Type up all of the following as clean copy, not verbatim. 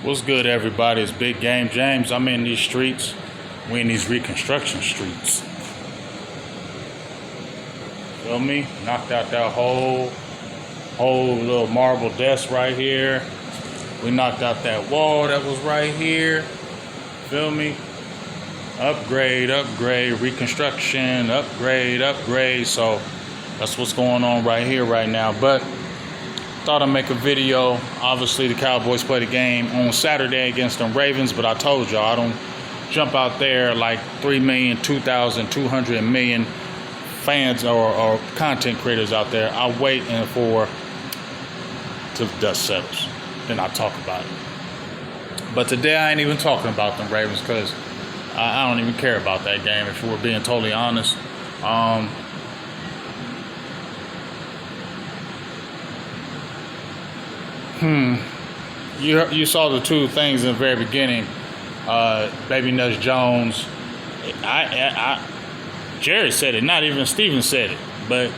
What's good, everybody? It's Big Game James. I'm in these streets. We in these reconstruction streets. Feel me? Knocked out that whole little marble desk right here. We knocked out that wall that was right here. Feel me? Upgrade, reconstruction, upgrade. So that's what's going on right here, right now. But thought I'd make a video. Obviously, the Cowboys play the game on Saturday against them Ravens, but I told y'all I don't jump out there like 3 million, 2,200 million fans or content creators out there. I wait for till the dust settles, then I talk about it. But today I ain't even talking about them Ravens because I don't even care about that game, if we're being totally honest. You saw the two things in the very beginning. Baby Nuts Jones. Jerry said it, not even Steven said it. But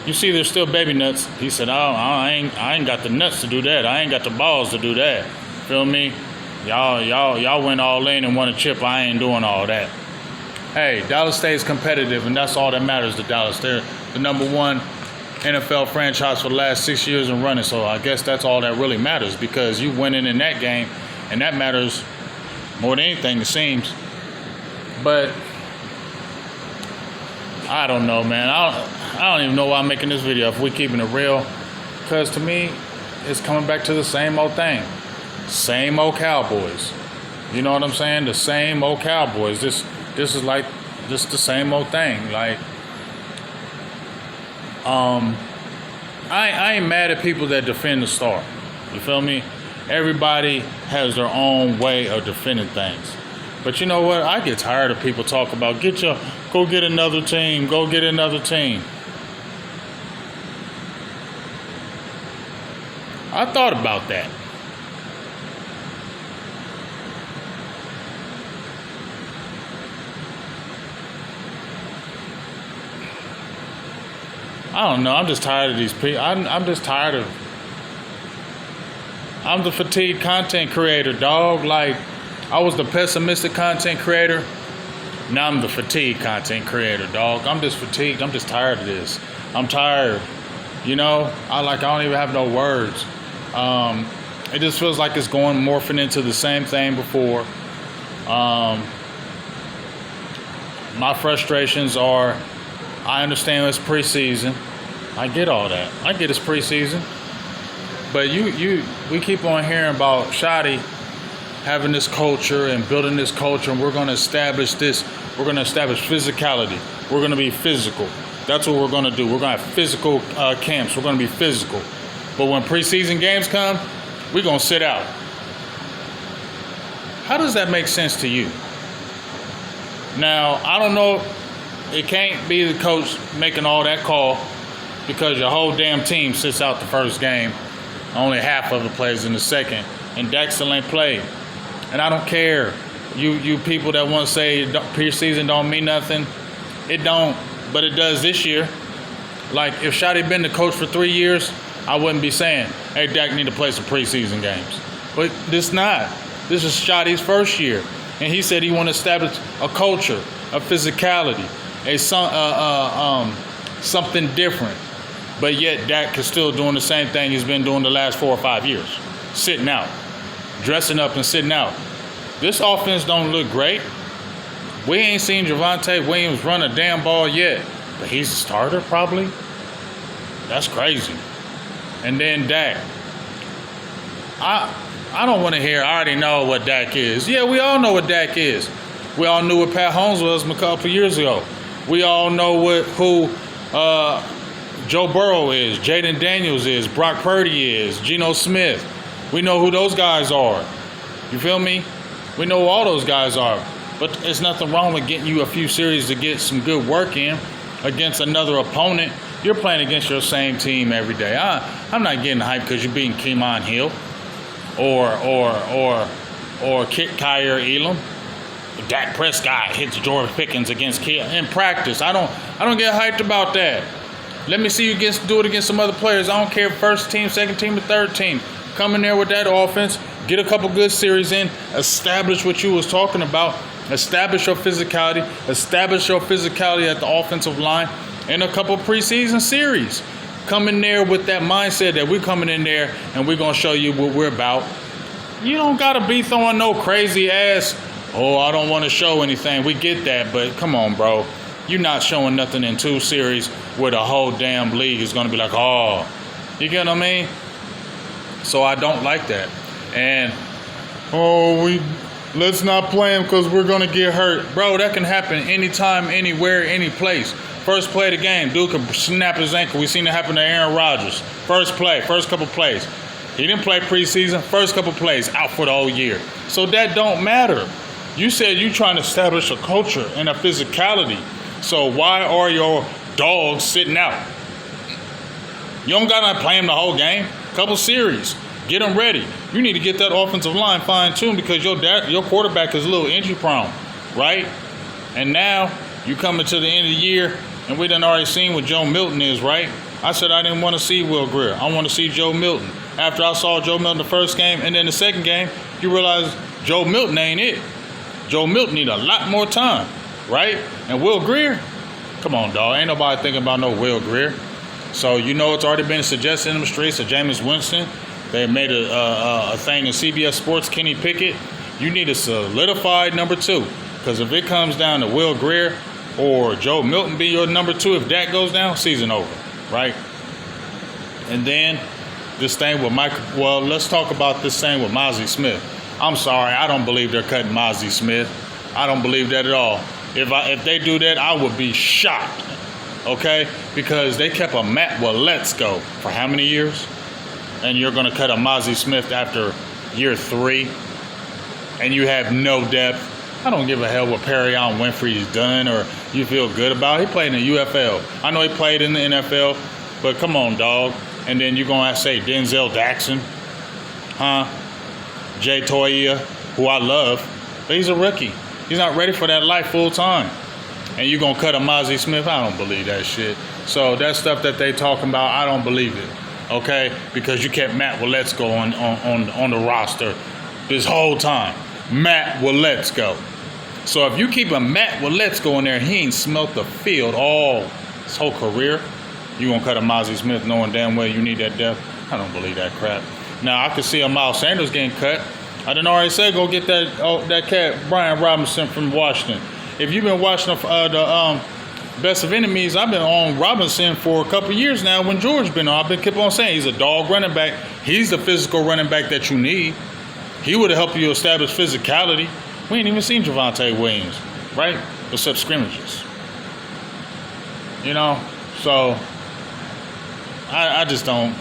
you see, there's still baby nuts. He said, "Oh, I ain't got the nuts to do that. I ain't got the balls to do that." Feel me? Y'all went all in and won a chip. I ain't doing all that. Hey, Dallas stays competitive, and that's all that matters to Dallas. They're the number one NFL franchise for the last 6 years and running, so I guess that's all that really matters, because you winning in that game, and that matters more than anything, it seems. But I don't know, man. I don't even know why I'm making this video if we keeping it real, because to me, it's coming back to the same old thing. Same old Cowboys. You know what I'm saying? The same old Cowboys. This is like just the same old thing. Like, I ain't mad at people that defend the star. You feel me? Everybody has their own way of defending things. But you know what? I get tired of people talk about go get another team, go get another team. I thought about that. I don't know. I'm just tired of these people. I'm just tired of. I'm the fatigued content creator, dog. Like, I was the pessimistic content creator. Now I'm the fatigued content creator, dog. I'm just fatigued. I'm just tired of this. I'm tired. You know, I don't even have no words. It just feels like it's morphing into the same thing before. My frustrations are, I understand it's preseason. I get all that. I get it's preseason. But we keep on hearing about Shotty having this culture and building this culture, and we're going to establish this. We're going to establish physicality. We're going to be physical. That's what we're going to do. We're going to have physical camps. We're going to be physical. But when preseason games come, we're going to sit out. How does that make sense to you? Now, I don't know. It can't be the coach making all that call, because your whole damn team sits out the first game. Only half of it plays in the second. And Dak still ain't played. And I don't care. You people that want to say preseason don't mean nothing. It don't. But it does this year. Like, if Shotty been the coach for 3 years, I wouldn't be saying, hey, Dak need to play some preseason games. But this not. This is Shotty's first year. And he said he want to establish a culture, a physicality, something different. But yet Dak is still doing the same thing he's been doing the last 4 or 5 years. Sitting out. Dressing up and sitting out. This offense don't look great. We ain't seen Javonte Williams run a damn ball yet. But he's a starter probably. That's crazy. And then Dak. I don't want to hear, I already know what Dak is. Yeah, we all know what Dak is. We all knew what Pat Holmes was a couple years ago. We all know who Joe Burrow is, Jaden Daniels is, Brock Purdy is, Geno Smith. We know who those guys are. You feel me? We know who all those guys are. But there's nothing wrong with getting you a few series to get some good work in against another opponent. You're playing against your same team every day. I'm not getting hyped because you're beating Kemon Hill or Kit Kyer Elam. Dak Prescott hits George Pickens against Kill in practice. I don't get hyped about that. Let me see you do it against some other players. I don't care if first team, second team, or third team. Come in there with that offense, Get a couple good series in. Establish what you was talking about. Establish your physicality. Establish your physicality at the offensive line in a couple preseason series. Come in there with that mindset that we're coming in there and we're going to show you what we're about. You don't got to be throwing no crazy ass, oh, I don't want to show anything. We get that, but come on, bro. You're not showing nothing in 2 series where the whole damn league is going to be like, oh, you get what I mean? So I don't like that. And, let's not play him because we're going to get hurt. Bro, that can happen anytime, anywhere, any place. First play of the game, dude could snap his ankle. We seen it happen to Aaron Rodgers. First play, first couple plays. He didn't play preseason. First couple plays, out for the whole year. So that don't matter. You said you're trying to establish a culture and a physicality. So why are your dogs sitting out? You don't got to play them the whole game. Couple series. Get them ready. You need to get that offensive line fine-tuned because your quarterback is a little injury prone, right? And now you coming to the end of the year, and we done already seen what Joe Milton is, right? I said I didn't want to see Will Grier. I want to see Joe Milton. After I saw Joe Milton the first game and then the second game, you realize Joe Milton ain't it. Joe Milton need a lot more time, right? And Will Grier, come on, dog. Ain't nobody thinking about no Will Grier. So you know it's already been suggested in the streets of Jameis Winston. They made a thing in CBS Sports, Kenny Pickett. You need a solidified number 2. Because if it comes down to Will Grier or Joe Milton be your number 2, if that goes down, season over, right? And then this thing with let's talk about this thing with Mozzie Smith. I'm sorry, I don't believe they're cutting Mozzie Smith. I don't believe that at all. If they do that, I would be shocked, okay? Because they kept a Matt Let's Go for how many years? And you're going to cut a Mozzie Smith after year 3, and you have no depth. I don't give a hell what Perion Winfrey's done or you feel good about. He played in the UFL. I know he played in the NFL, but come on, dog. And then you're going to say Denzel Jackson, Jay Toya, who I love, but he's a rookie. He's not ready for that life full time. And you're going to cut a Mozzie Smith? I don't believe that shit. So that stuff that they talking about, I don't believe it. Okay? Because you kept Matt Let's Go on the roster this whole time. Matt Let's Go. So if you keep a Matt Let's Go in there, he ain't smelt the field all his whole career, you going to cut a Mozzie Smith knowing damn well you need that depth? I don't believe that crap. Now, I could see a Miles Sanders getting cut. I done already said go get that cat, Brian Robinson from Washington. If you've been watching the Best of Enemies, I've been on Robinson for a couple years now when George been on. I've been keep on saying he's a dog running back. He's the physical running back that you need. He would have helped you establish physicality. We ain't even seen Javonte Williams, right? Except scrimmages. You know? So, I just don't.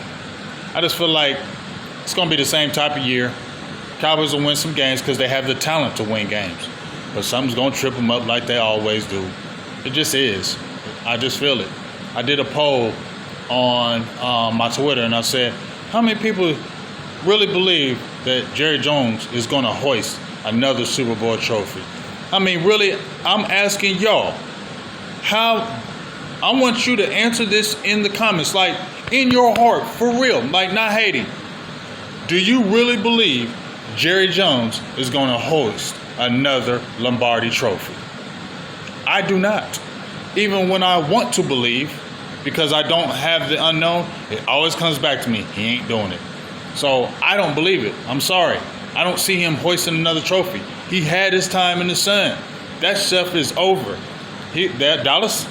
I just feel like it's going to be the same type of year. Cowboys will win some games because they have the talent to win games. But something's going to trip them up like they always do. It just is. I just feel it. I did a poll on my Twitter, and I said, how many people really believe that Jerry Jones is going to hoist another Super Bowl trophy? I mean, really, I'm asking y'all. I want you to answer this in the comments, like in your heart, for real, like not hating. Do you really believe Jerry Jones is going to hoist another Lombardi trophy? I do not. Even when I want to believe, because I don't have the unknown, it always comes back to me. He ain't doing it. So I don't believe it. I'm sorry. I don't see him hoisting another trophy. He had his time in the sun. That stuff is over. Dallas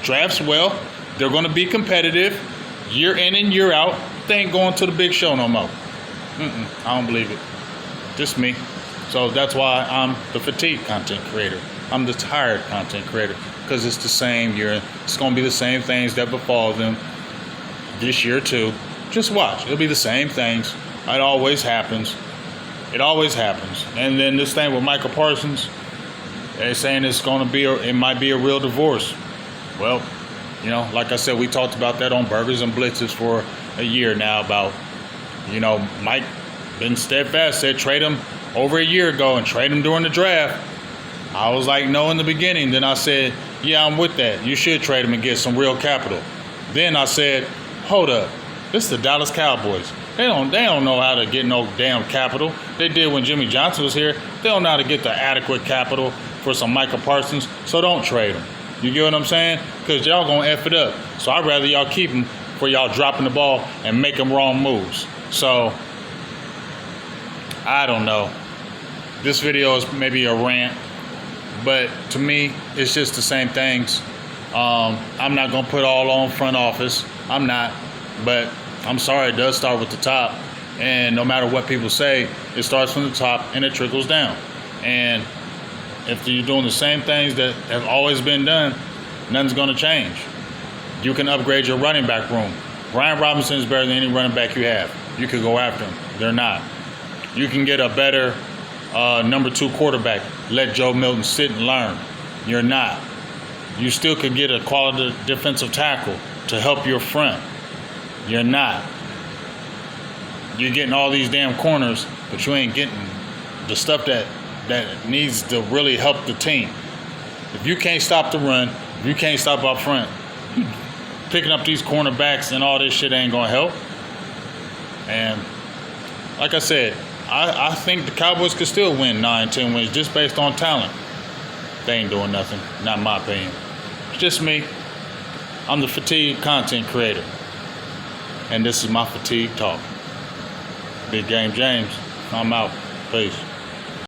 drafts well. They're going to be competitive year in and year out. They ain't going to the big show no more. I don't believe it. Just me. So that's why I'm the fatigued content creator. I'm the tired content creator because it's the same year. It's going to be the same things that befall them this year too. Just watch. It'll be the same things. It always happens. It always happens. And then this thing with Michael Parsons, they're saying it might be a real divorce. Well, you know, like I said, we talked about that on Burgers and Blitzes for a year now about, you know, Mike been steadfast, said trade him over a year ago and trade him during the draft. I was like, no, in the beginning. Then I said, yeah, I'm with that. You should trade him and get some real capital. Then I said, hold up. This is the Dallas Cowboys. They don't know how to get no damn capital. They did when Jimmy Johnson was here. They don't know how to get the adequate capital for some Micah Parsons. So don't trade them. You get what I'm saying? Because y'all gonna F it up. So I'd rather y'all keep them for y'all dropping the ball and making wrong moves. So I don't know. This video is maybe a rant, but to me, it's just the same things. I'm not gonna put all on front office. I'm not, but I'm sorry, it does start with the top. And no matter what people say, it starts from the top and it trickles down. And if you're doing the same things that have always been done, nothing's gonna change. You can upgrade your running back room. Brian Robinson is better than any running back you have. You could go after him. They're not. You can get a better number 2 quarterback. Let Joe Milton sit and learn. You're not. You still could get a quality defensive tackle to help your front. You're not. You're getting all these damn corners, but you ain't getting the stuff that needs to really help the team. If you can't stop the run, if you can't stop up front, picking up these cornerbacks and all this shit ain't gonna help. And like I said, I think the Cowboys could still win 9-10 wins just based on talent. They ain't doing nothing, not in my opinion. It's just me. I'm the fatigued content creator. And this is my fatigue talk. Big Game James, I'm out. Peace.